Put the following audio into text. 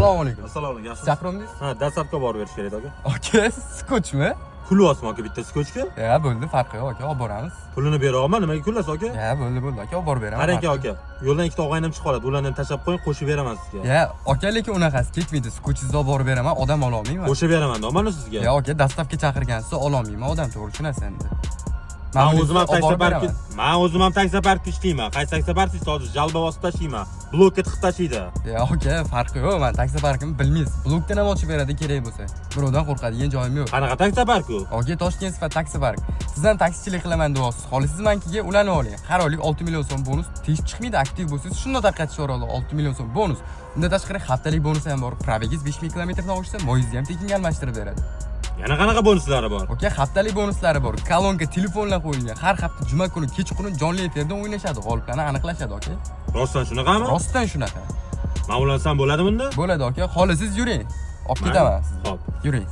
Assalomu alaykum. Assalomu alaykum. Yaxshimisiz? Chaqiruvdingiz? Ha, dastlabki borib berish kerak aka. Aka, skochmi? Kulyapsizmi aka bitta skochga? Ya, bo'ldi, farqi yo'q aka, olib boramiz. Pulini beraman, nimaga kulyapsiz aka? Ya, bo'ldi, aka, olib borib beraman. Qarang aka. Yo'ldan ikkita og'aynim chiqib qoladi. Ularni ham tashlab qo'ying, qo'shib beraman sizga. Ya, aka, lekin unaqasi ketmaydi. Skotchingizni olib borib beraman, odam ola olmayman. Qo'shib beraman, nomani sizga. Ya, aka, dastlabki chaqirgansiz, ola olmayman, odam to'g'ri tushunasiz endi. Men o'zim ham taksopark ishlayman. Qaysi taksopark hozir jalba bosib tashlayman. Blokka tiqib tashlaydi. Ya, aka, farqi yo'q. Men taksoparkimni bilmaysiz. Blokdan ham ochib beradi kerak bo'lsa. Birovdan qo'rqadigan joyim yo'q. Qanaqa taksopark u? Aka, Toshkent sifat taksipark. Sizdan taksichilik qilaman deyapsiz. Xohlasingiz menkiga ularni oling. Har oylik 6 million so'm bonus tez chiqmaydi. Aktiv bo'lsangiz shunday tarqatish orali 6 million so'm bonus. Undan tashqari haftalik bonus ham bor. Probegiz 5000 kilometrdan oshsa, moyingizni ham tekinga almashtirib beradi. Yana qanaqa bonuslari bor? Aka, haftalik bonuslari bor. Kolonka telefonlar qo'yilgan. Har hafta juma kuni kechqurun jonli efirda o'ynashadi. G'oliblarni aniqlashadi, aka. Rostdan shunaqami? Rostdan shunaqa. Men ulansam bo'ladimi bunda? Bo'ladi, aka. Xohlasangiz yuring. Olib ketaman. Xo'p. Yuring.